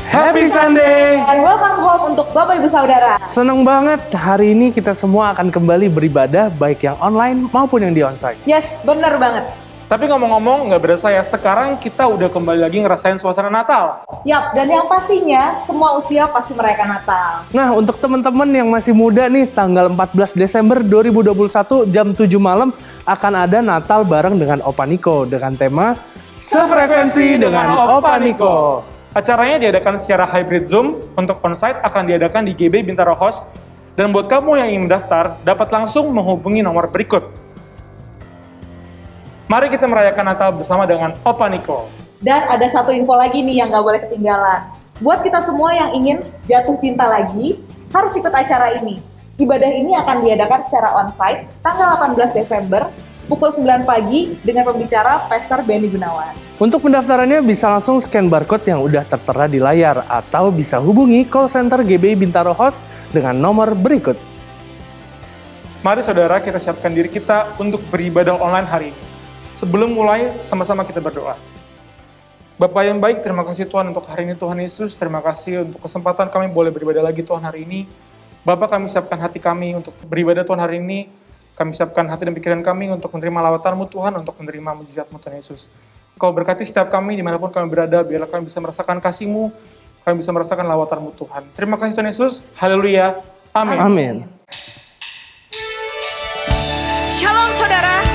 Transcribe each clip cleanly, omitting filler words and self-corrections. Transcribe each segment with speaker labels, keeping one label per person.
Speaker 1: Happy Sunday!
Speaker 2: And welcome home untuk Bapak Ibu Saudara.
Speaker 1: Seneng banget hari ini kita semua akan kembali beribadah baik yang online maupun yang di onsite.
Speaker 2: Yes, bener banget.
Speaker 3: Tapi ngomong-ngomong, nggak berasa ya, sekarang kita udah kembali lagi ngerasain suasana Natal.
Speaker 2: Yap, dan yang pastinya semua usia pasti merayakan Natal.
Speaker 1: Nah, untuk teman-teman yang masih muda nih, tanggal 14 Desember 2021 jam 7 malam akan ada Natal bareng dengan Opa Niko dengan tema Sefrekuensi dengan Opa Niko.
Speaker 3: Acaranya diadakan secara hybrid Zoom, untuk onsite akan diadakan di GB Bintaro House. Dan buat kamu yang ingin mendaftar, dapat langsung menghubungi nomor berikut. Mari kita merayakan Natal bersama dengan Opa Niko.
Speaker 2: Dan ada satu info lagi nih yang gak boleh ketinggalan. Buat kita semua yang ingin jatuh cinta lagi, harus ikut acara ini. Ibadah ini akan diadakan secara onsite tanggal 18 Desember pukul 9 pagi dengan pembicara Pastor Benny Gunawan.
Speaker 1: Untuk pendaftarannya bisa langsung scan barcode yang udah tertera di layar atau bisa hubungi call center GBI Bintaro House dengan nomor berikut.
Speaker 3: Mari saudara kita siapkan diri kita untuk beribadah online hari ini. Sebelum mulai, sama-sama kita berdoa. Bapa yang baik, terima kasih Tuhan untuk hari ini Tuhan Yesus. Terima kasih untuk kesempatan kami boleh beribadah lagi Tuhan hari ini. Bapak, kami siapkan hati kami untuk beribadah Tuhan hari ini. Kami siapkan hati dan pikiran kami untuk menerima lawatan-Mu Tuhan, untuk menerima mujizat-Mu Tuhan Yesus. Kau berkati setiap kami dimanapun kami berada, biarlah kami bisa merasakan kasih-Mu, kami bisa merasakan lawatan-Mu Tuhan. Terima kasih Tuhan Yesus, haleluya, amin.
Speaker 1: Amin.
Speaker 4: Shalom saudara,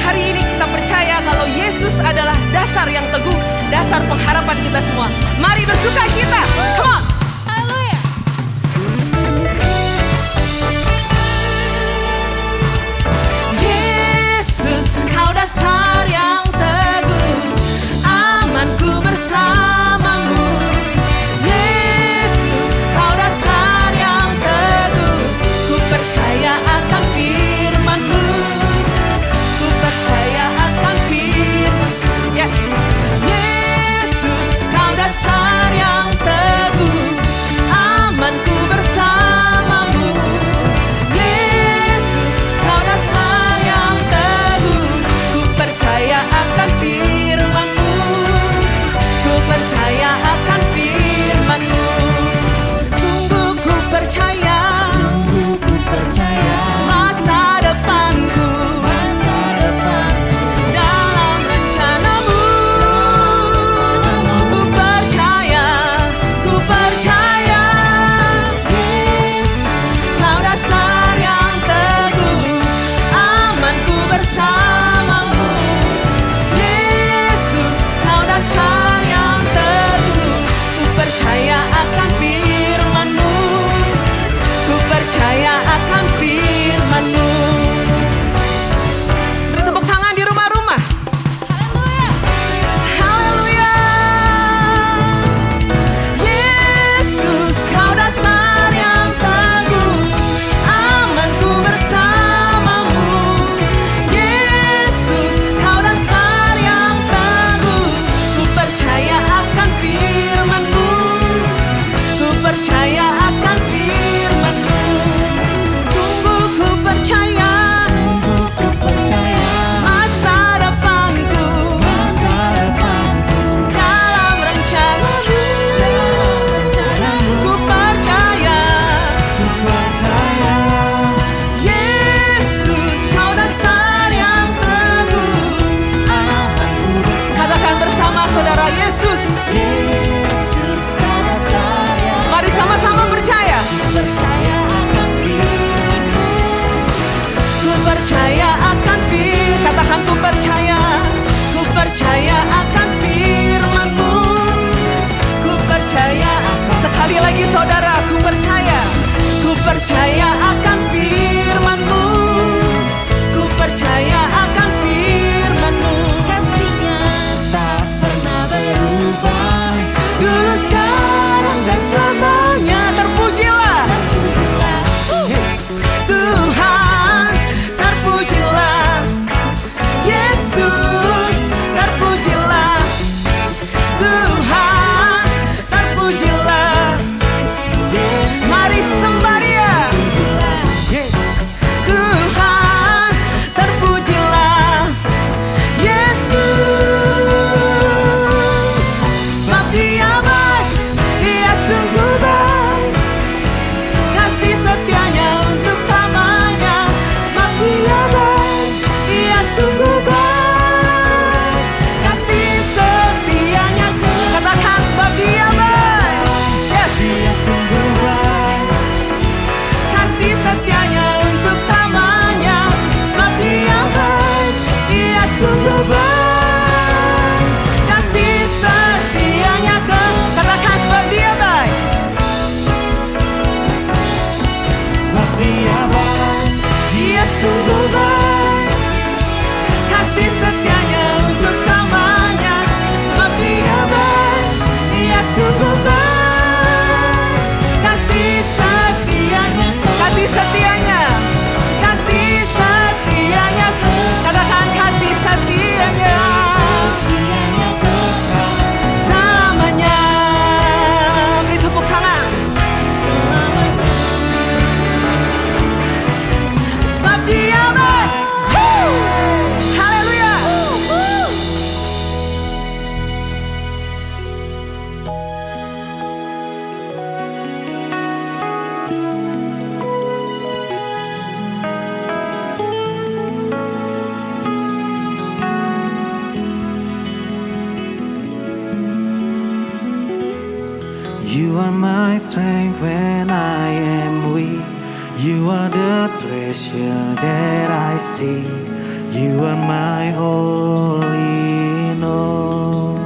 Speaker 4: hari ini kita percaya kalau Yesus adalah dasar yang teguh, dasar pengharapan kita semua. Mari bersuka cita, come on! Haleluya! Yesus, kau dasar yang teguh, amanku bersamamu. Yesus, kau dasar yang teguh, ku percaya akan firman-Mu. Ku percaya akan firman. Yes, Yesus, kau dasar yang teguh.
Speaker 5: You are my strength when I am weak. You are the treasure that I see. You are my all in all.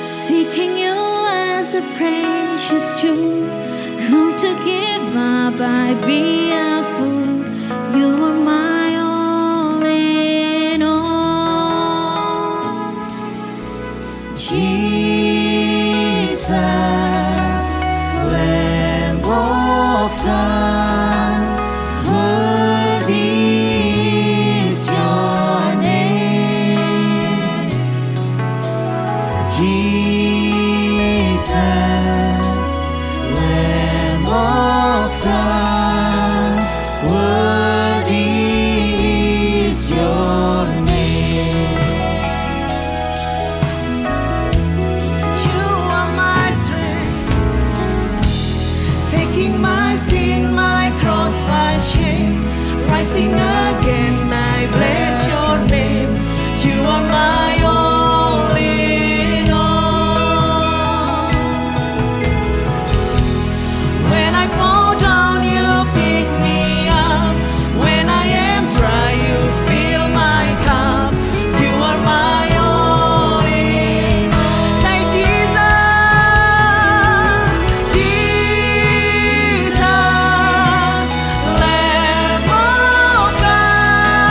Speaker 6: Seeking you as a precious jewel, who to give up, I'd be a fool. You are my all in all.
Speaker 5: Jesus, Lamb of God, worthy is your name. Jesus, Lamb of God, worthy is your name.
Speaker 4: You are my strength, taking my sin, my cross, my shame, rising again. I bless your name. You are my all in all. When I fall down, you pick me up. When I am dry, you fill my cup. You are my all in all. Say Jesus, Jesus, Lamb of God,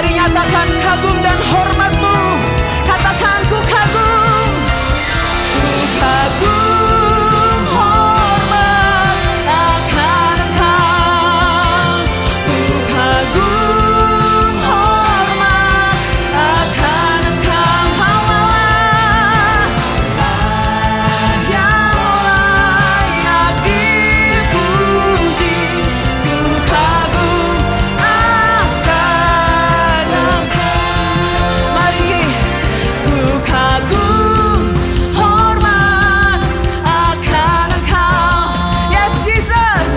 Speaker 4: Mari nyatakan kagum dan hormatmu. Katakan ku kagum. Ku kagum hormat akan Engkau. Ku kagum hormat akan Engkau. Allah yang layak dipuji. Ku kagum akan Engkau. Mari ku kagum hormat akan Engkau. Yes Jesus.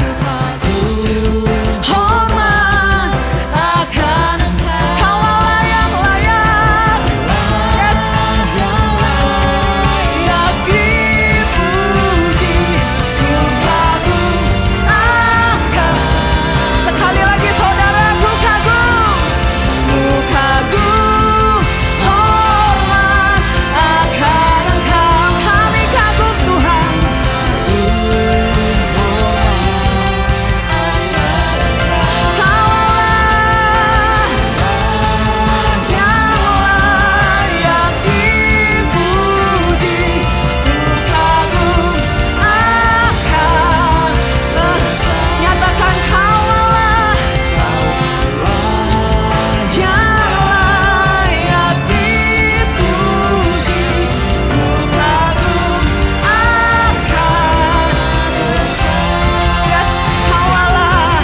Speaker 4: Hormat akan Engkau. Kau layak, layak. Yes. Layak dipuji. Ku kagum akan. Sekali lagi saudara, ku kagum. Ku kagum hormat akan Engkau. Kami kagum Tuhan. Kau Allah yang layak dipuji. Ku kagum akan Engkau. Nyatakan Kau Allah yang layak dipuji. Ku kagum akan Engkau. Yes, Kau Allah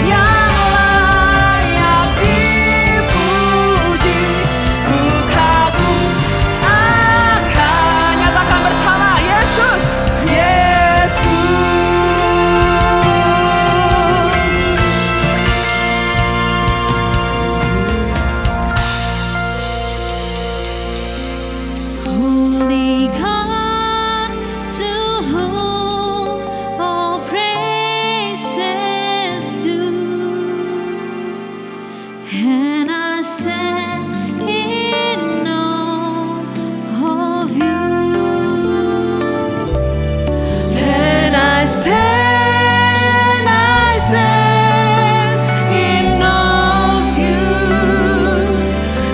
Speaker 4: yang layak dipuji. Ku kagum akan. Nyatakan bersama, Yesus, Yesus.
Speaker 6: Holy God, to whom all praises due, and I stand in awe of you.
Speaker 4: And I stand in awe of you.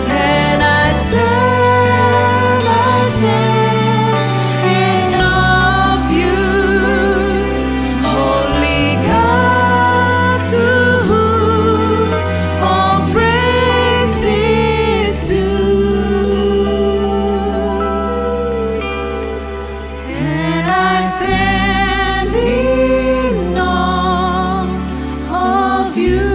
Speaker 4: And I stand in awe of you. Holy God, to whom all praise is due. And I stand in awe of you.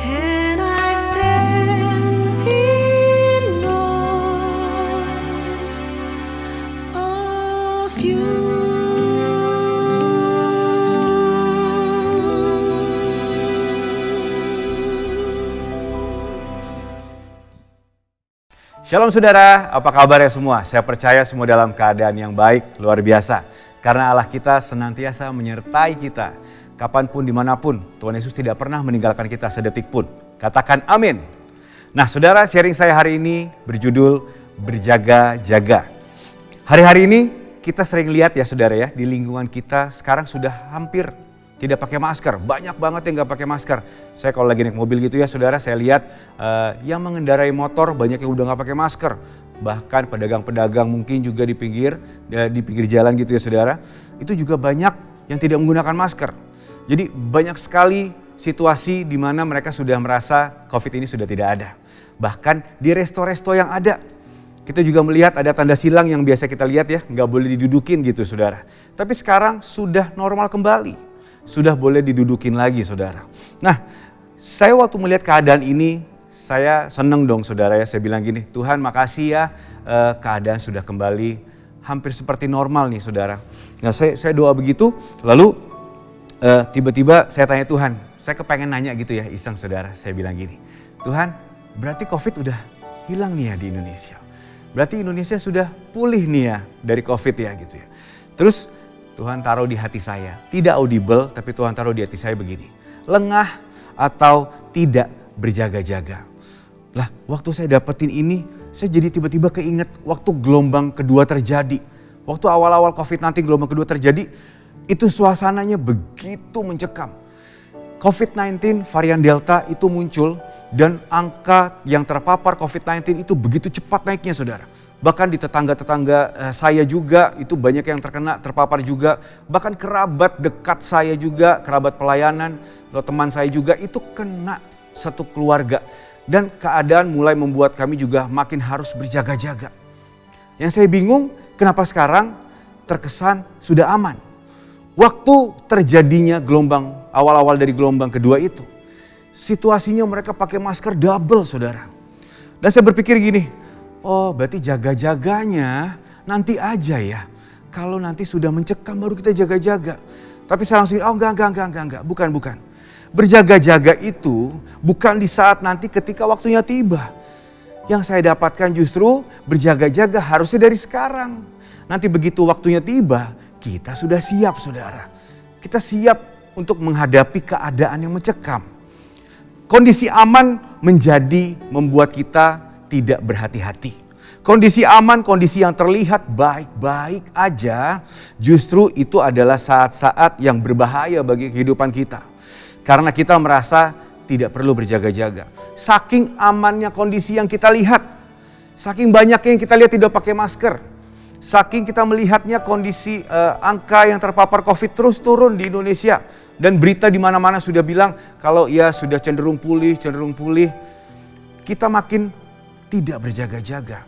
Speaker 4: And I stand in awe of you.
Speaker 7: Shalom saudara, apa kabarnya semua? Saya percaya semua dalam keadaan yang baik, luar biasa. Karena Allah kita senantiasa menyertai kita. Kapanpun, dimanapun, Tuhan Yesus tidak pernah meninggalkan kita sedetik pun. Katakan amin. Nah saudara, sharing saya hari ini berjudul Berjaga-jaga. Hari-hari ini kita sering lihat ya saudara ya, di lingkungan kita sekarang sudah hampir tidak pakai masker. Banyak banget yang gak pakai masker. Saya kalau lagi naik mobil gitu ya saudara, saya lihat yang mengendarai motor banyak yang udah gak pakai masker. Bahkan pedagang-pedagang mungkin juga di pinggir jalan gitu ya saudara. Itu juga banyak yang tidak menggunakan masker. Jadi banyak sekali situasi di mana mereka sudah merasa COVID ini sudah tidak ada. Bahkan di resto-resto yang ada. Kita juga melihat ada tanda silang yang biasa kita lihat ya, gak boleh didudukin gitu saudara. Tapi sekarang sudah normal kembali. Sudah boleh didudukin lagi saudara. Nah, saya waktu melihat keadaan ini, saya seneng dong saudara ya. Saya bilang gini, Tuhan makasih ya keadaan sudah kembali hampir seperti normal nih saudara. Nah saya doa begitu, lalu tiba-tiba saya tanya Tuhan, saya kepengen nanya gitu ya iseng saudara. Saya bilang gini, Tuhan berarti COVID udah hilang nih ya di Indonesia. Berarti Indonesia sudah pulih nih ya dari COVID ya gitu ya. Terus Tuhan taruh di hati saya, tidak audible tapi Tuhan taruh di hati saya begini. Lengah atau tidak berjaga-jaga. Lah, waktu saya dapetin ini, saya jadi tiba-tiba keinget waktu gelombang kedua terjadi. Waktu awal-awal COVID-19 gelombang kedua terjadi, itu suasananya begitu mencekam. COVID-19 varian Delta itu muncul dan angka yang terpapar COVID-19 itu begitu cepat naiknya, saudara. Bahkan di tetangga-tetangga saya juga itu banyak yang terpapar juga. Bahkan kerabat dekat saya juga, kerabat pelayanan atau teman saya juga itu kena satu keluarga. Dan keadaan mulai membuat kami juga makin harus berjaga-jaga. Yang saya bingung kenapa sekarang terkesan sudah aman. Waktu terjadinya gelombang awal-awal dari gelombang kedua itu, situasinya mereka pakai masker double, saudara. Dan saya berpikir gini, oh berarti jaga-jaganya nanti aja ya. Kalau nanti sudah mencekam baru kita jaga-jaga. Tapi saya langsung, oh enggak, bukan. Berjaga-jaga itu bukan di saat nanti ketika waktunya tiba. Yang saya dapatkan justru berjaga-jaga harusnya dari sekarang. Nanti begitu waktunya tiba, kita sudah siap, saudara. Kita siap untuk menghadapi keadaan yang mencekam. Kondisi aman membuat kita tidak berhati-hati. Kondisi aman, kondisi yang terlihat baik-baik aja, justru itu adalah saat-saat yang berbahaya bagi kehidupan kita. Karena kita merasa tidak perlu berjaga-jaga. Saking amannya kondisi yang kita lihat. Saking banyaknya yang kita lihat tidak pakai masker. Saking kita melihatnya kondisi angka yang terpapar COVID terus turun di Indonesia. Dan berita di mana-mana sudah bilang kalau ya sudah cenderung pulih. Kita makin tidak berjaga-jaga.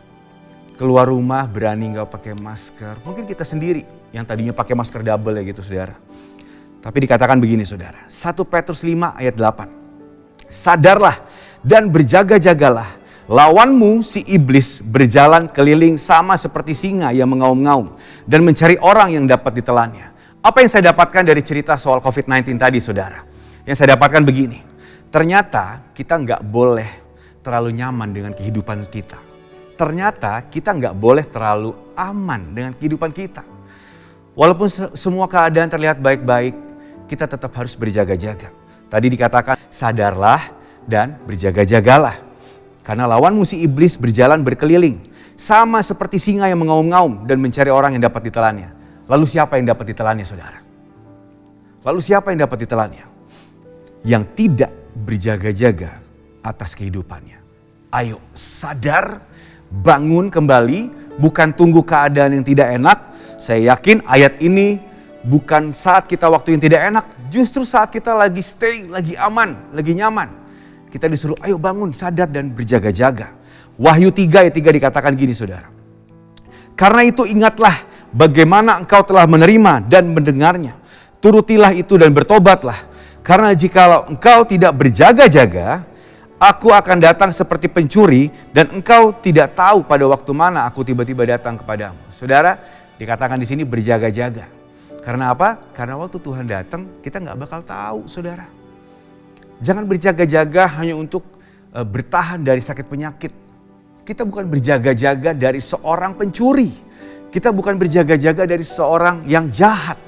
Speaker 7: Keluar rumah berani nggak pakai masker. Mungkin kita sendiri yang tadinya pakai masker double ya gitu, saudara. Tapi dikatakan begini, saudara. 1 Petrus 5 ayat 8. Sadarlah dan berjaga-jagalah. Lawanmu si iblis berjalan keliling sama seperti singa yang mengaum-ngaum dan mencari orang yang dapat ditelannya. Apa yang saya dapatkan dari cerita soal COVID-19 tadi, saudara? Yang saya dapatkan begini. Ternyata kita nggak boleh terlalu nyaman dengan kehidupan kita. Ternyata kita nggak boleh terlalu aman dengan kehidupan kita. Walaupun semua keadaan terlihat baik-baik, kita tetap harus berjaga-jaga. Tadi dikatakan sadarlah dan berjaga-jagalah. Karena lawanmu si iblis berjalan berkeliling. Sama seperti singa yang mengaum-ngaum dan mencari orang yang dapat ditelannya. Lalu siapa yang dapat ditelannya, saudara? Lalu siapa yang dapat ditelannya? Yang tidak berjaga-jaga atas kehidupannya. Ayo sadar, bangun kembali, bukan tunggu keadaan yang tidak enak. Saya yakin ayat ini bukan saat kita waktu yang tidak enak, justru saat kita lagi stay, lagi aman, lagi nyaman. Kita disuruh ayo bangun, sadar dan berjaga-jaga. Wahyu 3 ayat 3 dikatakan gini, saudara. Karena itu ingatlah bagaimana engkau telah menerima dan mendengarnya. Turutilah itu dan bertobatlah. Karena jikalau engkau tidak berjaga-jaga, aku akan datang seperti pencuri dan engkau tidak tahu pada waktu mana aku tiba-tiba datang kepadamu. Saudara, dikatakan di sini berjaga-jaga. Karena apa? Karena waktu Tuhan datang kita nggak bakal tahu, saudara. Jangan berjaga-jaga hanya untuk bertahan dari sakit penyakit. Kita bukan berjaga-jaga dari seorang pencuri. Kita bukan berjaga-jaga dari seorang yang jahat.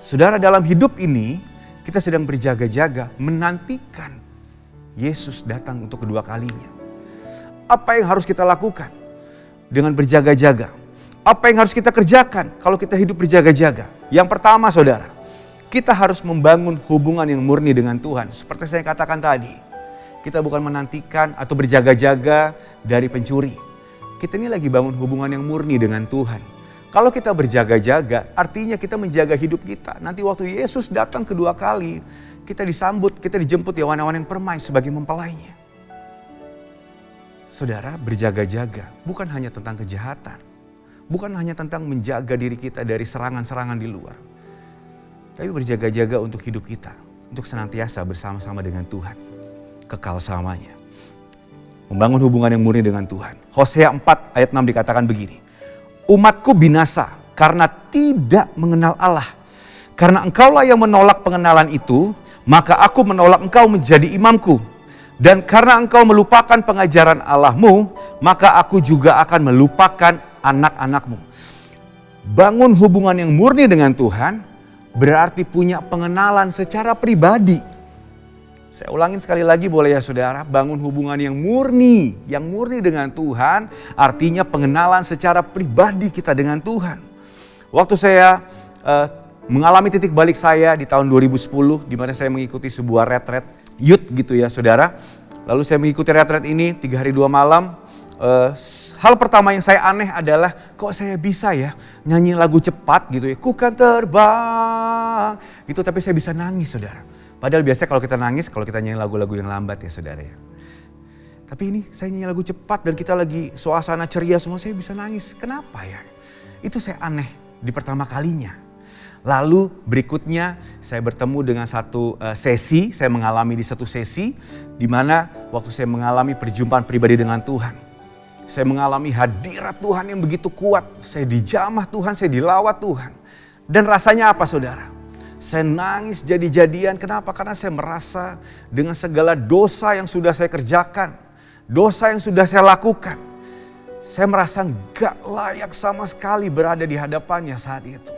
Speaker 7: Saudara, dalam hidup ini kita sedang berjaga-jaga menantikan Yesus datang untuk kedua kalinya. Apa yang harus kita lakukan dengan berjaga-jaga? Apa yang harus kita kerjakan kalau kita hidup berjaga-jaga? Yang pertama, saudara, kita harus membangun hubungan yang murni dengan Tuhan. Seperti saya katakan tadi, kita bukan menantikan atau berjaga-jaga dari pencuri. Kita ini lagi bangun hubungan yang murni dengan Tuhan. Kalau kita berjaga-jaga, artinya kita menjaga hidup kita. Nanti waktu Yesus datang kedua kali, kita disambut, kita dijemput di awan-awan yang permai sebagai mempelainya. Saudara, berjaga-jaga bukan hanya tentang kejahatan. Bukan hanya tentang menjaga diri kita dari serangan-serangan di luar. Tapi berjaga-jaga untuk hidup kita. Untuk senantiasa bersama-sama dengan Tuhan. Kekal selamanya. Membangun hubungan yang murni dengan Tuhan. Hosea 4 ayat 6 dikatakan begini. Umatku binasa karena tidak mengenal Allah. Karena engkaulah yang menolak pengenalan itu, maka aku menolak engkau menjadi imamku. Dan karena engkau melupakan pengajaran Allahmu, maka aku juga akan melupakan anak-anakmu. Bangun hubungan yang murni dengan Tuhan berarti punya pengenalan secara pribadi. Saya ulangin sekali lagi boleh ya saudara, bangun hubungan yang murni dengan Tuhan, artinya pengenalan secara pribadi kita dengan Tuhan. Waktu saya mengalami titik balik saya di tahun 2010, di mana saya mengikuti sebuah retret youth gitu ya saudara. Lalu saya mengikuti retret ini 3 hari 2 malam. Hal pertama yang saya aneh adalah kok saya bisa ya nyanyi lagu cepat gitu ya, ku kan terbang gitu, tapi saya bisa nangis saudara. Padahal biasanya kalau kita nangis, kalau kita nyanyi lagu-lagu yang lambat ya saudara ya. Tapi ini saya nyanyi lagu cepat dan kita lagi suasana ceria semua, saya bisa nangis. Kenapa ya? Itu saya aneh di pertama kalinya. Lalu berikutnya saya bertemu dengan satu sesi, saya mengalami di satu sesi di mana waktu saya mengalami perjumpaan pribadi dengan Tuhan. Saya mengalami hadirat Tuhan yang begitu kuat. Saya dijamah Tuhan, saya dilawat Tuhan. Dan rasanya apa saudara? Saya nangis jadi-jadian. Kenapa? Karena saya merasa dengan segala dosa yang sudah saya kerjakan, dosa yang sudah saya lakukan, saya merasa gak layak sama sekali berada di hadapannya saat itu.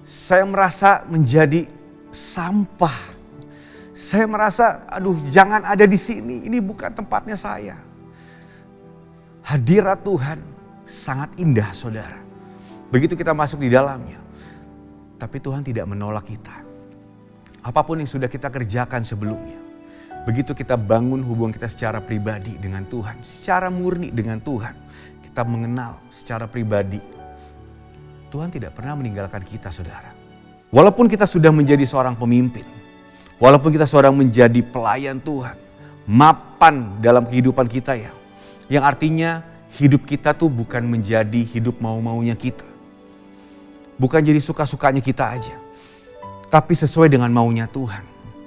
Speaker 7: Saya merasa menjadi sampah. Saya merasa, aduh jangan ada di sini, ini bukan tempatnya saya. Hadirat Tuhan sangat indah saudara. Begitu kita masuk di dalamnya. Tapi Tuhan tidak menolak kita. Apapun yang sudah kita kerjakan sebelumnya. Begitu kita bangun hubungan kita secara pribadi dengan Tuhan. Secara murni dengan Tuhan. Kita mengenal secara pribadi. Tuhan tidak pernah meninggalkan kita saudara. Walaupun kita sudah menjadi seorang pemimpin. Walaupun kita seorang menjadi pelayan Tuhan. Mapan dalam kehidupan kita ya. Yang artinya hidup kita tuh bukan menjadi hidup mau-maunya kita. Bukan jadi suka-sukanya kita aja. Tapi sesuai dengan maunya Tuhan.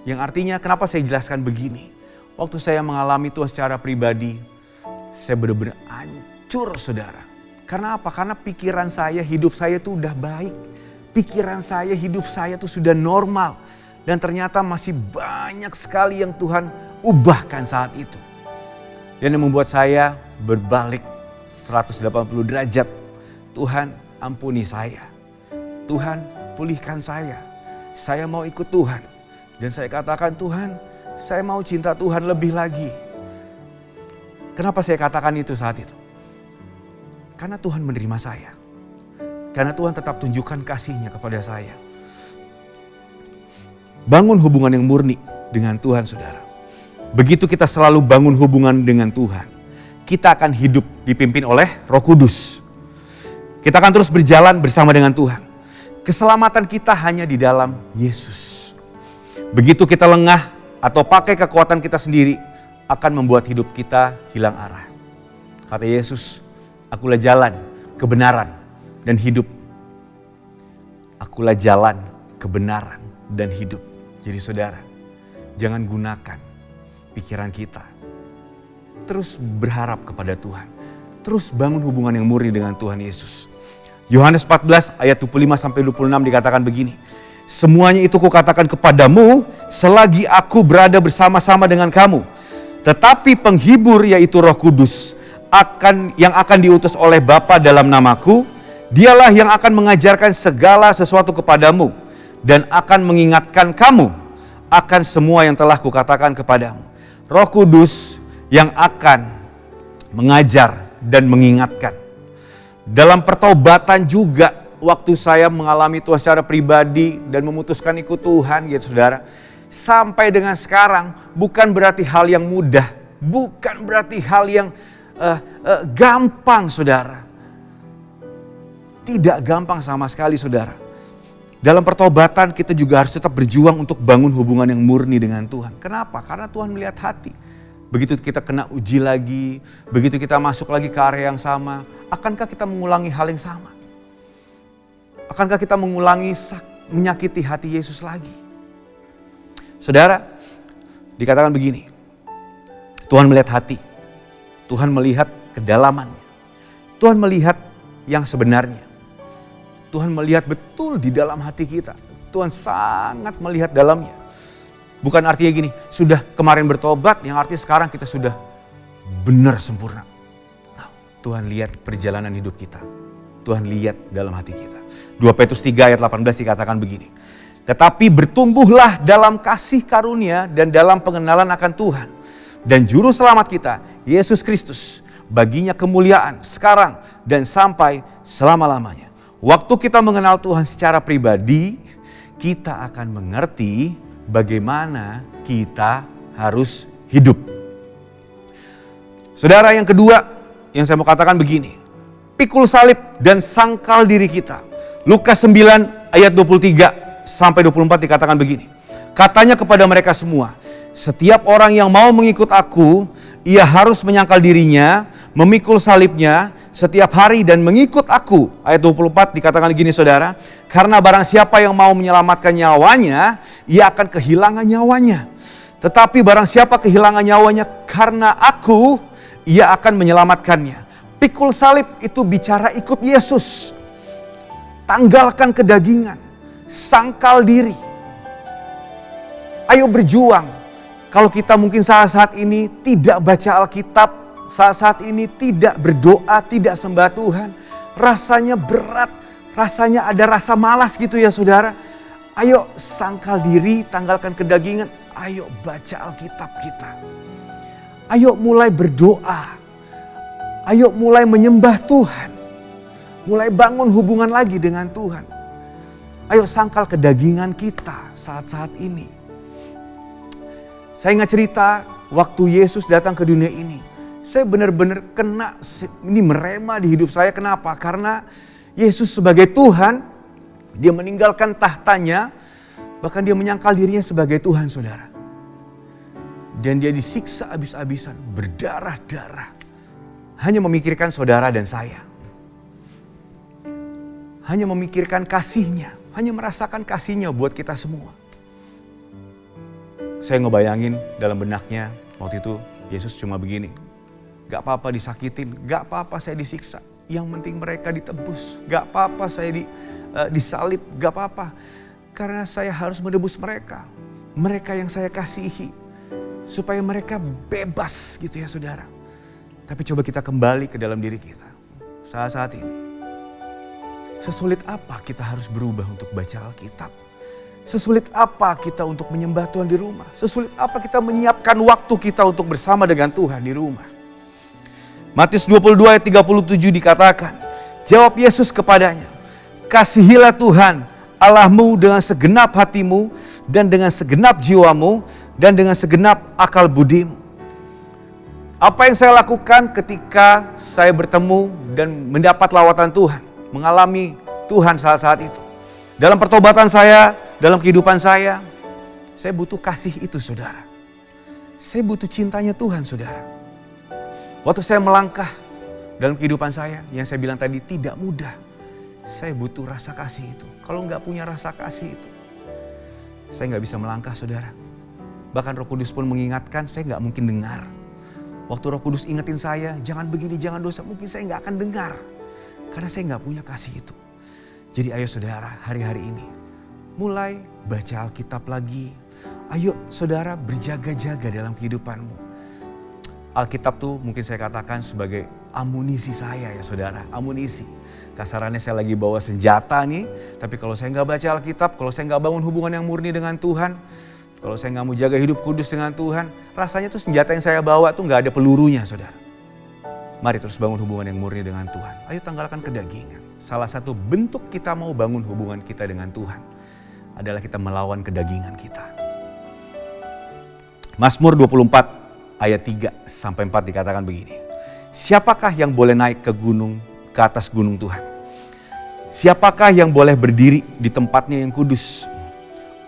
Speaker 7: Yang artinya kenapa saya jelaskan begini. Waktu saya mengalami Tuhan secara pribadi. Saya benar-benar hancur saudara. Karena apa? Karena pikiran saya, hidup saya tuh udah baik. Pikiran saya, hidup saya tuh sudah normal. Dan ternyata masih banyak sekali yang Tuhan ubahkan saat itu. Dan yang membuat saya berbalik 180 derajat. Tuhan ampuni saya. Tuhan pulihkan saya. Saya mau ikut Tuhan. Dan saya katakan Tuhan, saya mau cinta Tuhan lebih lagi. Kenapa saya katakan itu saat itu? Karena Tuhan menerima saya. Karena Tuhan tetap tunjukkan kasih-Nya kepada saya. Bangun hubungan yang murni dengan Tuhan saudara. Begitu kita selalu bangun hubungan dengan Tuhan, kita akan hidup dipimpin oleh Roh Kudus. Kita akan terus berjalan bersama dengan Tuhan. Keselamatan kita hanya di dalam Yesus. Begitu kita lengah atau pakai kekuatan kita sendiri, akan membuat hidup kita hilang arah. Kata Yesus, akulah jalan, kebenaran, dan hidup. Akulah jalan, kebenaran, dan hidup. Jadi saudara, jangan gunakan pikiran kita. Terus berharap kepada Tuhan. Terus bangun hubungan yang murni dengan Tuhan Yesus. Yohanes 14 ayat 25-26 dikatakan begini. Semuanya itu kukatakan kepadamu selagi aku berada bersama-sama dengan kamu. Tetapi penghibur yaitu Roh Kudus yang akan diutus oleh Bapa dalam namaku. Dialah yang akan mengajarkan segala sesuatu kepadamu. Dan akan mengingatkan kamu akan semua yang telah kukatakan kepadamu. Roh Kudus yang akan mengajar dan mengingatkan. Dalam pertobatan juga waktu saya mengalami Tuhan secara pribadi dan memutuskan ikut Tuhan gitu saudara. Sampai dengan sekarang bukan berarti hal yang mudah. Bukan berarti hal yang gampang saudara. Tidak gampang sama sekali saudara. Dalam pertobatan kita juga harus tetap berjuang untuk bangun hubungan yang murni dengan Tuhan. Kenapa? Karena Tuhan melihat hati. Begitu kita kena uji lagi, begitu kita masuk lagi ke area yang sama, akankah kita mengulangi hal yang sama? Akankah kita mengulangi menyakiti hati Yesus lagi? Saudara, dikatakan begini, Tuhan melihat hati, Tuhan melihat kedalamannya, Tuhan melihat yang sebenarnya, Tuhan melihat betul di dalam hati kita, Tuhan sangat melihat dalamnya. Bukan artinya gini, sudah kemarin bertobat, yang artinya sekarang kita sudah benar sempurna. Nah, Tuhan lihat perjalanan hidup kita. Tuhan lihat dalam hati kita. 2 Petrus 3 ayat 18 dikatakan begini. Tetapi bertumbuhlah dalam kasih karunia dan dalam pengenalan akan Tuhan. Dan juru selamat kita, Yesus Kristus, baginya kemuliaan sekarang dan sampai selama-lamanya. Waktu kita mengenal Tuhan secara pribadi, kita akan mengerti bagaimana kita harus hidup. Saudara, yang kedua yang saya mau katakan begini. Pikul salib dan sangkal diri kita. Lukas 9 ayat 23 sampai 24 dikatakan begini. Katanya kepada mereka semua, setiap orang yang mau mengikut aku, ia harus menyangkal dirinya, memikul salibnya setiap hari dan mengikut aku. Ayat 24 dikatakan gini saudara, karena barang siapa yang mau menyelamatkan nyawanya, ia akan kehilangan nyawanya. Tetapi barang siapa kehilangan nyawanya karena aku, ia akan menyelamatkannya. Pikul salib itu bicara ikut Yesus. Tanggalkan kedagingan, sangkal diri. Ayo berjuang. Kalau kita mungkin saat-saat ini tidak baca Alkitab, saat-saat ini tidak berdoa, tidak sembah Tuhan, rasanya berat, rasanya ada rasa malas gitu ya saudara. Ayo sangkal diri, tanggalkan kedagingan, ayo baca Alkitab kita. Ayo mulai berdoa, ayo mulai menyembah Tuhan, mulai bangun hubungan lagi dengan Tuhan. Ayo sangkal kedagingan kita saat-saat ini. Saya ingat cerita waktu Yesus datang ke dunia ini. Saya benar-benar kena, ini merema di hidup saya. Kenapa? Karena Yesus sebagai Tuhan, dia meninggalkan tahtanya, bahkan dia menyangkal dirinya sebagai Tuhan saudara. Dan dia disiksa habis-habisan, berdarah-darah. Hanya memikirkan saudara dan saya. Hanya memikirkan kasihnya, hanya merasakan kasihnya buat kita semua. Saya ngebayangin dalam benaknya waktu itu Yesus cuma begini. Gak apa-apa disakitin, gak apa-apa saya disiksa. Yang penting mereka ditebus, gak apa-apa saya disalib, gak apa-apa. Karena saya harus menebus mereka. Mereka yang saya kasihi. Supaya mereka bebas gitu ya saudara. Tapi coba kita kembali ke dalam diri kita. Saat-saat ini. Sesulit apa kita harus berubah untuk baca Alkitab? Sesulit apa kita untuk menyembah Tuhan di rumah? Sesulit apa kita menyiapkan waktu kita untuk bersama dengan Tuhan di rumah? Matius 22 ayat 37 dikatakan, jawab Yesus kepadanya, kasihilah Tuhan Allahmu dengan segenap hatimu dan dengan segenap jiwamu dan dengan segenap akal budimu. Apa yang saya lakukan ketika saya bertemu dan mendapat lawatan Tuhan, mengalami Tuhan saat-saat itu? Dalam pertobatan saya, dalam kehidupan saya butuh kasih itu saudara. Saya butuh cintanya Tuhan saudara. Waktu saya melangkah dalam kehidupan saya, yang saya bilang tadi tidak mudah. Saya butuh rasa kasih itu. Kalau nggak punya rasa kasih itu, saya nggak bisa melangkah saudara. Bahkan Roh Kudus pun mengingatkan, saya nggak mungkin dengar. Waktu Roh Kudus ingetin saya, jangan begini, jangan dosa, mungkin saya nggak akan dengar. Karena saya nggak punya kasih itu. Jadi ayo saudara, hari-hari ini mulai baca Alkitab lagi. Ayo saudara berjaga-jaga dalam kehidupanmu. Alkitab tuh mungkin saya katakan sebagai amunisi saya ya saudara. Amunisi. Kasarannya saya lagi bawa senjata nih. Tapi kalau saya nggak baca Alkitab, kalau saya nggak bangun hubungan yang murni dengan Tuhan, kalau saya nggak mau jaga hidup kudus dengan Tuhan, rasanya tuh senjata yang saya bawa tuh nggak ada pelurunya saudara. Mari terus bangun hubungan yang murni dengan Tuhan. Ayo tanggalkan kedagingan. Salah satu bentuk kita mau bangun hubungan kita dengan Tuhan adalah kita melawan kedagingan kita. Mazmur 24 ayat 3 sampai 4 dikatakan begini. Siapakah yang boleh naik ke atas gunung Tuhan? Siapakah yang boleh berdiri di tempatnya yang kudus?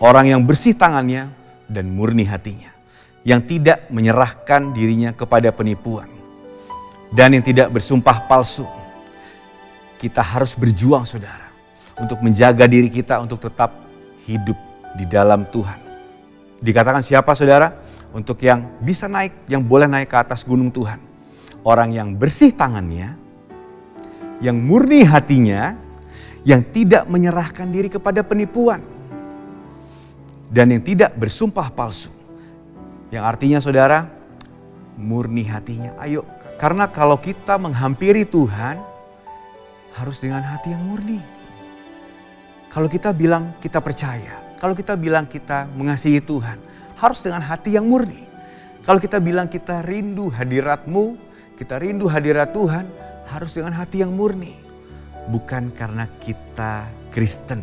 Speaker 7: Orang yang bersih tangannya dan murni hatinya, yang tidak menyerahkan dirinya kepada penipuan dan yang tidak bersumpah palsu. Kita harus berjuang saudara untuk menjaga diri kita untuk tetap hidup di dalam Tuhan. Dikatakan siapa saudara? Untuk yang bisa naik, yang boleh naik ke atas gunung Tuhan. Orang yang bersih tangannya, yang murni hatinya, yang tidak menyerahkan diri kepada penipuan, dan yang tidak bersumpah palsu. Yang artinya saudara, murni hatinya. Ayo, karena kalau kita menghampiri Tuhan, harus dengan hati yang murni. Kalau kita bilang kita percaya, Kalau kita bilang kita mengasihi Tuhan, harus dengan hati yang murni. Kalau kita bilang kita rindu hadirat-Mu, kita rindu hadirat Tuhan, harus dengan hati yang murni. Bukan karena kita Kristen,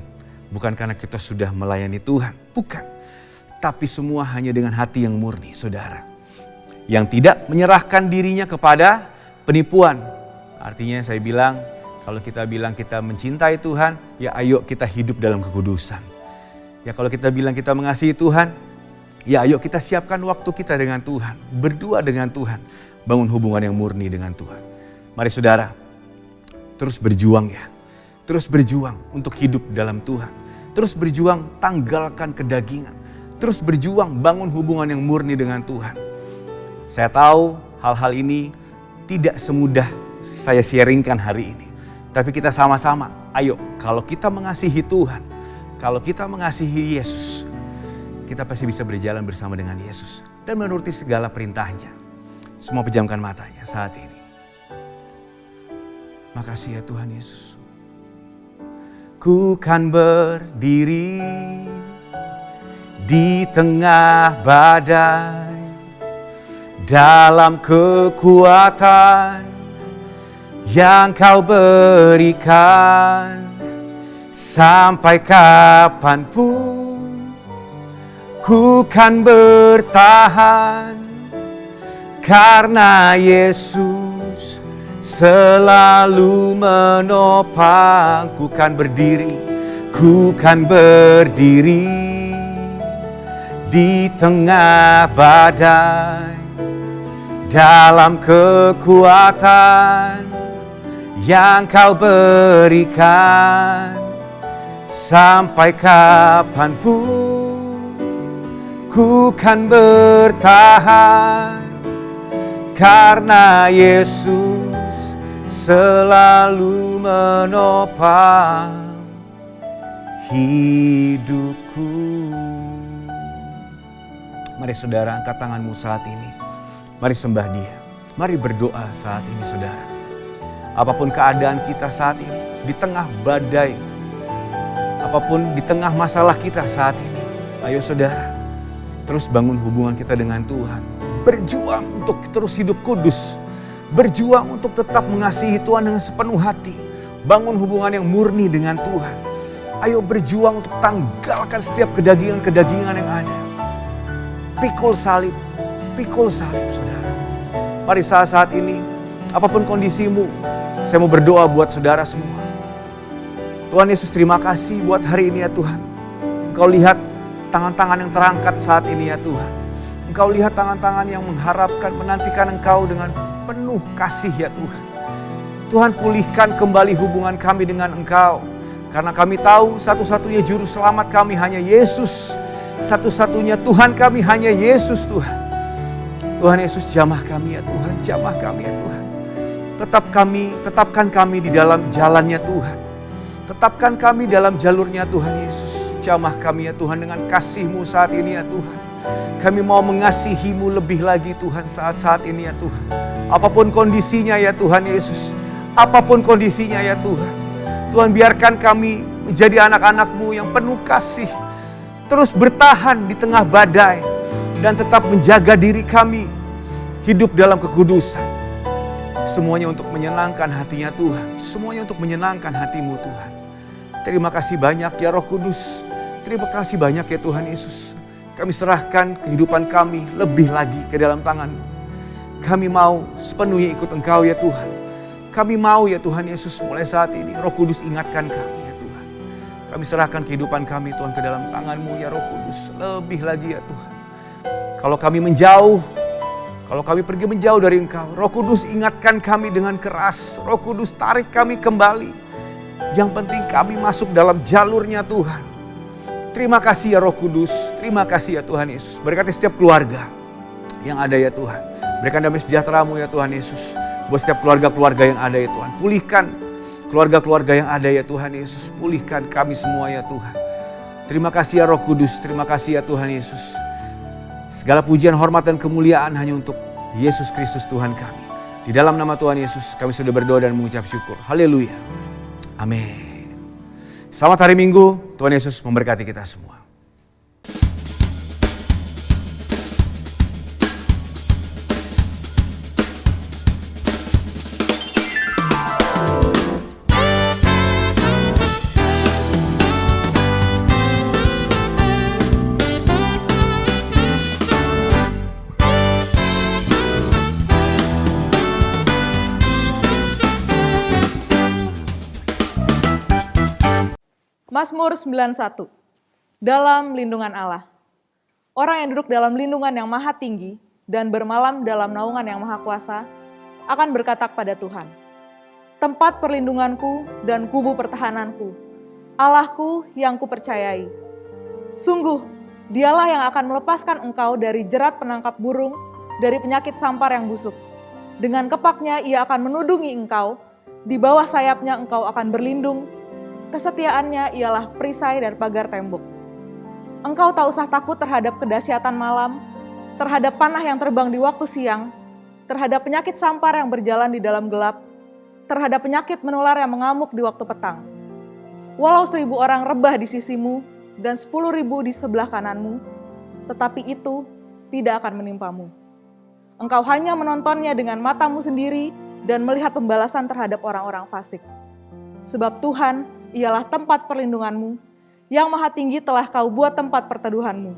Speaker 7: bukan karena kita sudah melayani Tuhan, bukan. Tapi semua hanya dengan hati yang murni, saudara. Yang tidak menyerahkan dirinya kepada penipuan. Artinya saya bilang, kalau kita bilang kita mencintai Tuhan, ya ayo kita hidup dalam kekudusan. Ya kalau kita bilang kita mengasihi Tuhan, ya ayo kita siapkan waktu kita dengan Tuhan. Berdua dengan Tuhan. Bangun hubungan yang murni dengan Tuhan. Mari saudara, terus berjuang ya. Terus berjuang untuk hidup dalam Tuhan. Terus berjuang tanggalkan kedagingan. Terus berjuang bangun hubungan yang murni dengan Tuhan. Saya tahu hal-hal ini tidak semudah saya sharingkan hari ini. Tapi kita sama-sama, ayo kalau kita mengasihi Tuhan, kalau kita mengasihi Yesus, kita pasti bisa berjalan bersama dengan Yesus dan menuruti segala perintahnya. Semua pejamkan matanya saat ini. Makasih ya Tuhan Yesus. Ku kan berdiri di tengah badai dalam kekuatan yang Kau berikan sampai kapanpun. Ku kan bertahan karena Yesus selalu menopang. Ku kan berdiri di tengah badai dalam kekuatan yang Kau berikan sampai kapanpun. Ku kan bertahan karena Yesus selalu menopang hidupku. Mari saudara, angkat tanganmu saat ini. Mari sembah Dia. Mari berdoa saat ini saudara. Apapun keadaan kita saat ini, di tengah badai, apapun di tengah masalah kita saat ini, ayo saudara, terus bangun hubungan kita dengan Tuhan. Berjuang untuk terus hidup kudus. Berjuang untuk tetap mengasihi Tuhan dengan sepenuh hati. Bangun hubungan yang murni dengan Tuhan. Ayo berjuang untuk tanggalkan setiap kedagingan-kedagingan yang ada. Pikul salib saudara. Mari saat ini, apapun kondisimu, saya mau berdoa buat saudara semua. Tuhan Yesus, terima kasih buat hari ini ya Tuhan. Engkau lihat tangan-tangan yang terangkat saat ini ya Tuhan. Engkau lihat tangan-tangan yang mengharapkan, menantikan Engkau dengan penuh kasih ya Tuhan. Tuhan, pulihkan kembali hubungan kami dengan Engkau. Karena kami tahu satu-satunya juru selamat kami hanya Yesus. Satu-satunya Tuhan kami hanya Yesus Tuhan. Tuhan Yesus, jamah kami ya Tuhan, jamah kami ya Tuhan. Tetapkan kami di dalam jalannya Tuhan. Tetapkan kami dalam jalurnya Tuhan Yesus. Jamah kami ya Tuhan dengan kasih-Mu saat ini ya Tuhan. Kami mau mengasihi-Mu lebih lagi Tuhan saat-saat ini ya Tuhan. Apapun kondisinya ya Tuhan Yesus. Apapun kondisinya ya Tuhan. Tuhan, biarkan kami menjadi anak-anak-Mu yang penuh kasih. Terus bertahan di tengah badai. Dan tetap menjaga diri kami hidup dalam kekudusan. Semuanya untuk menyenangkan hatinya Tuhan. Semuanya untuk menyenangkan hati-Mu Tuhan. Terima kasih banyak ya Roh Kudus. Terima kasih banyak ya Tuhan Yesus. Kami serahkan kehidupan kami lebih lagi ke dalam tangan-Mu. Kami mau sepenuhnya ikut Engkau ya Tuhan. Kami mau ya Tuhan Yesus, mulai saat ini Roh Kudus ingatkan kami ya Tuhan. Kami serahkan kehidupan kami Tuhan ke dalam tangan-Mu ya Roh Kudus. Lebih lagi ya Tuhan. Kalau kami menjauh, kalau kami pergi menjauh dari Engkau, Roh Kudus ingatkan kami dengan keras. Roh Kudus tarik kami kembali. Yang penting kami masuk dalam jalurnya Tuhan. Terima kasih ya Roh Kudus. Terima kasih ya Tuhan Yesus. Berkati setiap keluarga yang ada ya Tuhan. Berikan damai sejahtera-Mu ya Tuhan Yesus. Buat setiap keluarga-keluarga yang ada ya Tuhan. Pulihkan keluarga-keluarga yang ada ya Tuhan Yesus. Pulihkan kami semua ya Tuhan. Terima kasih ya Roh Kudus. Terima kasih ya Tuhan Yesus. Segala pujian, hormat, dan kemuliaan hanya untuk Yesus Kristus Tuhan kami. Di dalam nama Tuhan Yesus kami sudah berdoa dan mengucap syukur. Haleluya. Amin. Selamat hari Minggu. Tuhan Yesus memberkati kita semua.
Speaker 2: Mazmur 91. Dalam lindungan Allah. Orang yang duduk dalam lindungan yang maha tinggi dan bermalam dalam naungan yang maha kuasa akan berkata kepada Tuhan, tempat perlindunganku dan kubu pertahananku, Allahku yang kupercayai. Sungguh, dialah yang akan melepaskan engkau dari jerat penangkap burung, dari penyakit sampar yang busuk. Dengan kepaknya ia akan menudungi engkau, di bawah sayapnya engkau akan berlindung. Kesetiaannya ialah perisai dan pagar tembok. Engkau tak usah takut terhadap kedahsyatan malam, terhadap panah yang terbang di waktu siang, terhadap penyakit sampar yang berjalan di dalam gelap, terhadap penyakit menular yang mengamuk di waktu petang. Walau 1.000 orang rebah di sisimu dan 10.000 di sebelah kananmu, tetapi itu tidak akan menimpamu. Engkau hanya menontonnya dengan matamu sendiri dan melihat pembalasan terhadap orang-orang fasik. Sebab Tuhan ialah tempat perlindunganmu, yang maha tinggi telah kau buat tempat perteduhanmu.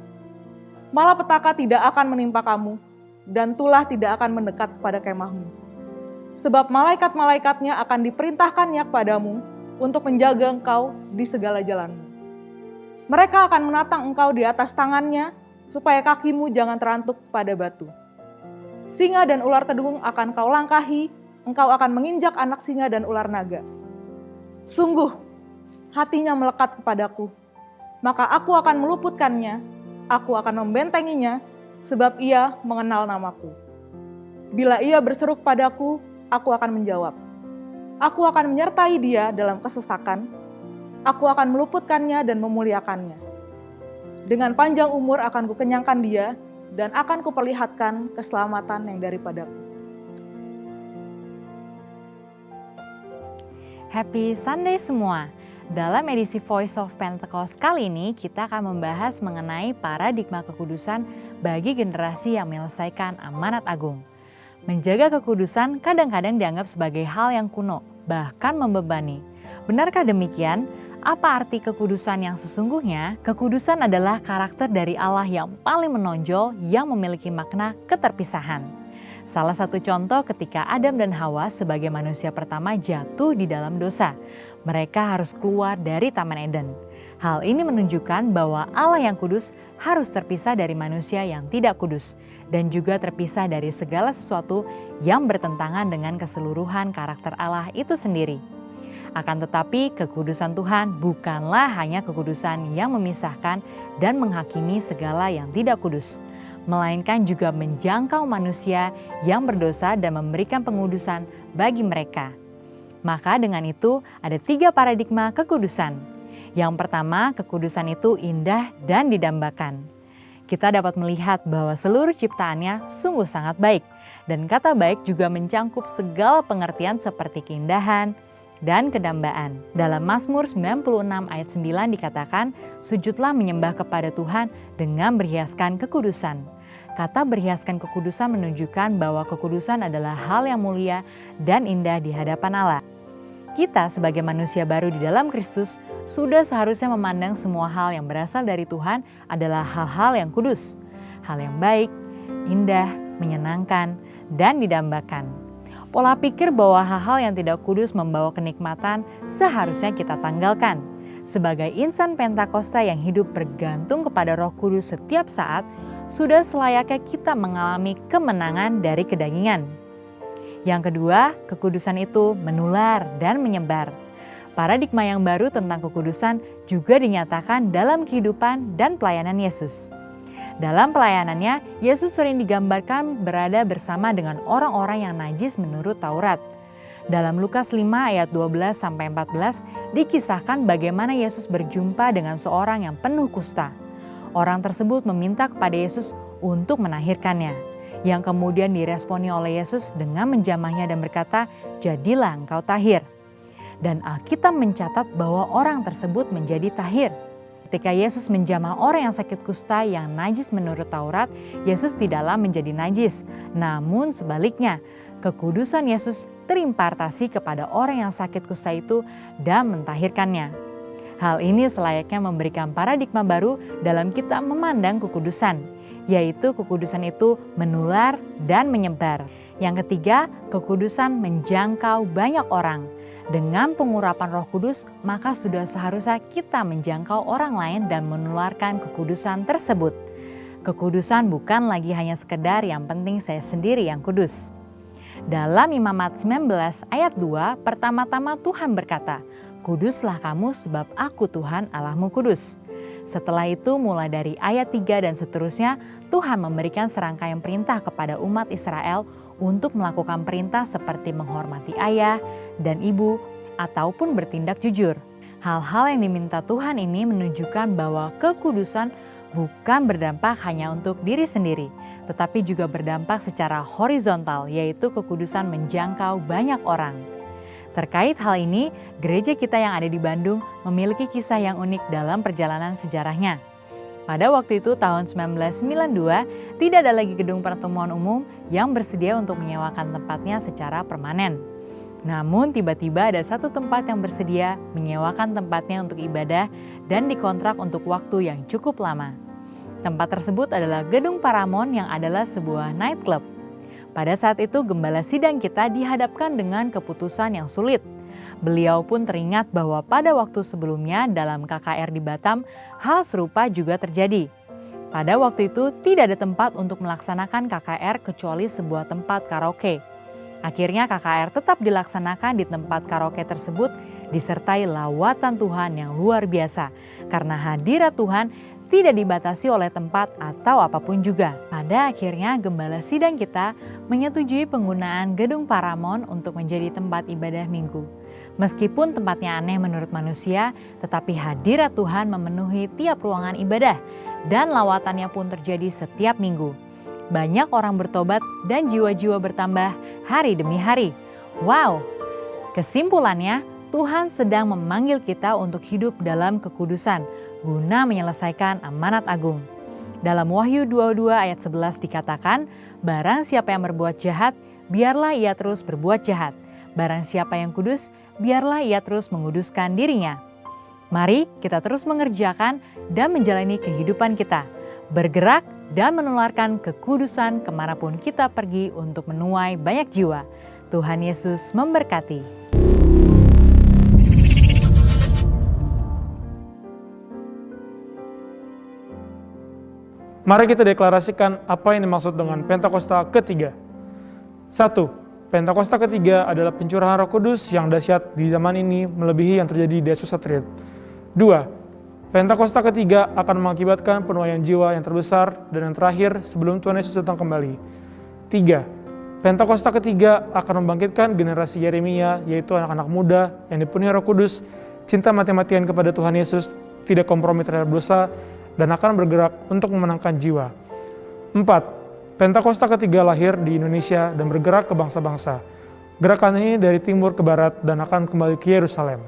Speaker 2: Malapetaka tidak akan menimpa kamu, dan tulah tidak akan mendekat pada kemahmu. Sebab malaikat-malaikatnya akan diperintahkannya kepadamu untuk menjaga engkau di segala jalanmu. Mereka akan menatang engkau di atas tangannya, supaya kakimu jangan terantuk pada batu. Singa dan ular tedung akan kau langkahi, engkau akan menginjak anak singa dan ular naga. Sungguh, hatinya melekat kepadaku, maka aku akan meluputkannya, aku akan membentenginya, sebab ia mengenal namaku. Bila ia berseru kepadaku, aku akan menjawab. Aku akan menyertai dia dalam kesesakan, aku akan meluputkannya dan memuliakannya. Dengan panjang umur akan kukenyangkan dia, dan akan kuperlihatkan keselamatan yang daripadaku.
Speaker 8: Happy Sunday semua! Dalam edisi Voice of Pentecost kali ini, kita akan membahas mengenai paradigma kekudusan bagi generasi yang menyelesaikan amanat agung. Menjaga kekudusan kadang-kadang dianggap sebagai hal yang kuno, bahkan membebani. Benarkah demikian? Apa arti kekudusan yang sesungguhnya? Kekudusan adalah karakter dari Allah yang paling menonjol yang memiliki makna keterpisahan. Salah satu contoh ketika Adam dan Hawa sebagai manusia pertama jatuh di dalam dosa. Mereka harus keluar dari Taman Eden. Hal ini menunjukkan bahwa Allah yang kudus harus terpisah dari manusia yang tidak kudus. Dan juga terpisah dari segala sesuatu yang bertentangan dengan keseluruhan karakter Allah itu sendiri. Akan tetapi kekudusan Tuhan bukanlah hanya kekudusan yang memisahkan dan menghakimi segala yang tidak kudus, melainkan juga menjangkau manusia yang berdosa dan memberikan pengudusan bagi mereka. Maka dengan itu ada 3 paradigma kekudusan. Yang pertama, kekudusan itu indah dan didambakan. Kita dapat melihat bahwa seluruh ciptaannya sungguh sangat baik, dan kata baik juga mencangkup segala pengertian seperti keindahan dan kedambaan. Dalam Mazmur 96 ayat 9 dikatakan, sujudlah menyembah kepada Tuhan dengan berhiaskan kekudusan. Kata berhiaskan kekudusan menunjukkan bahwa kekudusan adalah hal yang mulia dan indah di hadapan Allah. Kita sebagai manusia baru di dalam Kristus sudah seharusnya memandang semua hal yang berasal dari Tuhan adalah hal-hal yang kudus, hal yang baik, indah, menyenangkan, dan didambakan. Pola pikir bahwa hal-hal yang tidak kudus membawa kenikmatan seharusnya kita tanggalkan. Sebagai insan Pentakosta yang hidup bergantung kepada Roh Kudus setiap saat, sudah selayaknya kita mengalami kemenangan dari kedagingan. Yang kedua, kekudusan itu menular dan menyebar. Paradigma yang baru tentang kekudusan juga dinyatakan dalam kehidupan dan pelayanan Yesus. Dalam pelayanannya, Yesus sering digambarkan berada bersama dengan orang-orang yang najis menurut Taurat. Dalam Lukas 5 ayat 12-14 dikisahkan bagaimana Yesus berjumpa dengan seorang yang penuh kusta. Orang tersebut meminta kepada Yesus untuk menahirkannya, yang kemudian diresponi oleh Yesus dengan menjamahnya dan berkata, "Jadilah engkau tahir." Dan Alkitab mencatat bahwa orang tersebut menjadi tahir. Ketika Yesus menjamah orang yang sakit kusta yang najis menurut Taurat, Yesus tidaklah menjadi najis. Namun sebaliknya, kekudusan Yesus terimpartasi kepada orang yang sakit kusta itu dan mentahirkannya. Hal ini selayaknya memberikan paradigma baru dalam kita memandang kekudusan, yaitu kekudusan itu menular dan menyebar. Yang ketiga, kekudusan menjangkau banyak orang. Dengan pengurapan Roh Kudus, maka sudah seharusnya kita menjangkau orang lain dan menularkan kekudusan tersebut. Kekudusan bukan lagi hanya sekedar yang penting saya sendiri yang kudus. Dalam Imamat 19 ayat 2, pertama-tama Tuhan berkata, "Kuduslah kamu sebab aku Tuhan Allahmu kudus." Setelah itu mulai dari ayat 3 dan seterusnya, Tuhan memberikan serangkaian perintah kepada umat Israel untuk melakukan perintah seperti menghormati ayah dan ibu ataupun bertindak jujur. Hal-hal yang diminta Tuhan ini menunjukkan bahwa kekudusan bukan berdampak hanya untuk diri sendiri, tetapi juga berdampak secara horizontal, yaitu kekudusan menjangkau banyak orang. Terkait hal ini, gereja kita yang ada di Bandung memiliki kisah yang unik dalam perjalanan sejarahnya. Pada waktu itu tahun 1992, tidak ada lagi gedung pertemuan umum yang bersedia untuk menyewakan tempatnya secara permanen. Namun tiba-tiba ada satu tempat yang bersedia menyewakan tempatnya untuk ibadah dan dikontrak untuk waktu yang cukup lama. Tempat tersebut adalah Gedung Paramount yang adalah sebuah nightclub. Pada saat itu gembala sidang kita dihadapkan dengan keputusan yang sulit. Beliau pun teringat bahwa pada waktu sebelumnya dalam KKR di Batam, hal serupa juga terjadi. Pada waktu itu tidak ada tempat untuk melaksanakan KKR kecuali sebuah tempat karaoke. Akhirnya KKR tetap dilaksanakan di tempat karaoke tersebut disertai lawatan Tuhan yang luar biasa. Karena hadirat Tuhan tidak dibatasi oleh tempat atau apapun juga. Pada akhirnya gembala sidang kita menyetujui penggunaan Gedung Paramount untuk menjadi tempat ibadah minggu. Meskipun tempatnya aneh menurut manusia, tetapi hadirat Tuhan memenuhi tiap ruangan ibadah dan lawatannya pun terjadi setiap minggu. Banyak orang bertobat dan jiwa-jiwa bertambah hari demi hari. Wow! Kesimpulannya, Tuhan sedang memanggil kita untuk hidup dalam kekudusan guna menyelesaikan amanat agung. Dalam Wahyu 22 ayat 11 dikatakan, "Barang siapa yang berbuat jahat, biarlah ia terus berbuat jahat. Barang siapa yang kudus, biarlah ia terus menguduskan dirinya." Mari kita terus mengerjakan dan menjalani kehidupan kita, bergerak dan menularkan kekudusan kemanapun kita pergi untuk menuai banyak jiwa. Tuhan Yesus memberkati.
Speaker 3: Mari kita deklarasikan apa yang dimaksud dengan Pentakosta ketiga. 1. Pentakosta ketiga adalah pencurahan Roh Kudus yang dahsyat di zaman ini melebihi yang terjadi di Azusa Street. 2. Pentakosta ketiga akan mengakibatkan penuaian jiwa yang terbesar dan yang terakhir sebelum Tuhan Yesus datang kembali. 3. Pentakosta ketiga akan membangkitkan generasi Yeremia, yaitu anak-anak muda yang dipenuhi Roh Kudus, cinta mati-matian kepada Tuhan Yesus, tidak kompromi terhadap dosa, dan akan bergerak untuk memenangkan jiwa. 4. Pentakosta ketiga lahir di Indonesia dan bergerak ke bangsa-bangsa. Gerakan ini dari timur ke barat dan akan kembali ke Yerusalem.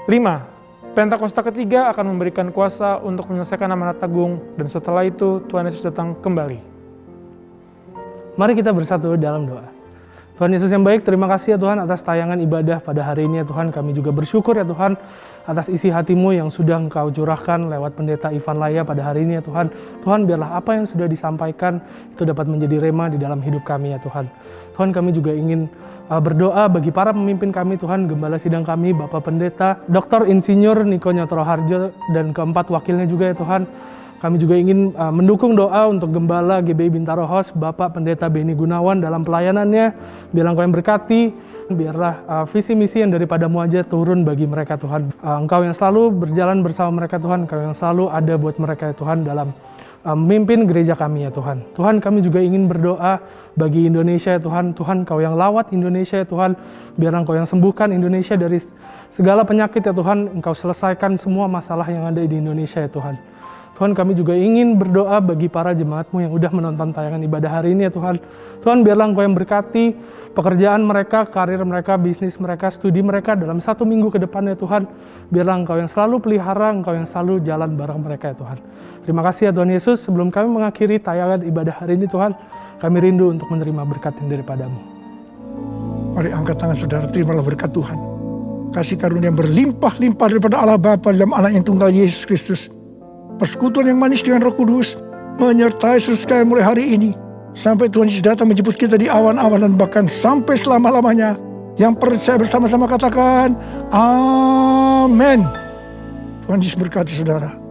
Speaker 3: 5. Pentakosta ketiga akan memberikan kuasa untuk menyelesaikan amanat agung dan setelah itu Tuhan Yesus datang kembali.
Speaker 1: Mari kita bersatu dalam doa. Tuhan Yesus yang baik, terima kasih ya Tuhan atas tayangan ibadah pada hari ini ya Tuhan. Kami juga bersyukur ya Tuhan atas isi hati-Mu yang sudah Engkau curahkan lewat pendeta Ivan Laya pada hari ini ya Tuhan. Tuhan, biarlah apa yang sudah disampaikan itu dapat menjadi rema di dalam hidup kami ya Tuhan. Tuhan, kami juga ingin berdoa bagi para pemimpin kami Tuhan, gembala sidang kami, Bapak Pendeta, Dr. Insinyur Niko Nyotro Harjo, dan keempat wakilnya juga ya Tuhan. Kami juga ingin mendukung doa untuk Gembala GBI Bintaro House, Bapak Pendeta Beni Gunawan dalam pelayanannya. Biarlah Engkau yang berkati, biarlah visi misi yang daripada-Mu aja turun bagi mereka Tuhan. Engkau yang selalu berjalan bersama mereka Tuhan, Engkau yang selalu ada buat mereka ya Tuhan dalam memimpin gereja kami ya Tuhan. Tuhan, kami juga ingin berdoa bagi Indonesia ya Tuhan. Tuhan, Engkau yang lawat Indonesia ya Tuhan. Biarlah Engkau yang sembuhkan Indonesia dari segala penyakit ya Tuhan. Engkau selesaikan semua masalah yang ada di Indonesia ya Tuhan. Tuhan, kami juga ingin berdoa bagi para jemaat-Mu yang udah menonton tayangan ibadah hari ini ya Tuhan. Tuhan, biarlah Engkau yang berkati pekerjaan mereka, karir mereka, bisnis mereka, studi mereka dalam 1 minggu ke depan ya Tuhan. Biarlah Engkau yang selalu pelihara, Engkau yang selalu jalan bareng mereka ya Tuhan. Terima kasih ya Tuhan Yesus. Sebelum kami mengakhiri tayangan ibadah hari ini Tuhan, kami rindu untuk menerima berkat yang daripada-Mu.
Speaker 9: Mari angkat tangan saudara, terimalah berkat Tuhan. Kasih karunia yang berlimpah-limpah daripada Allah Bapa dalam Anak yang tunggal Yesus Kristus. Persekutuan yang manis dengan Roh Kudus menyertai sekalian mulai hari ini sampai Tuhan Yesus datang menjemput kita di awan-awan dan bahkan sampai selama-lamanya. Yang percaya bersama-sama katakan, amin. Tuhan Yesus berkati saudara.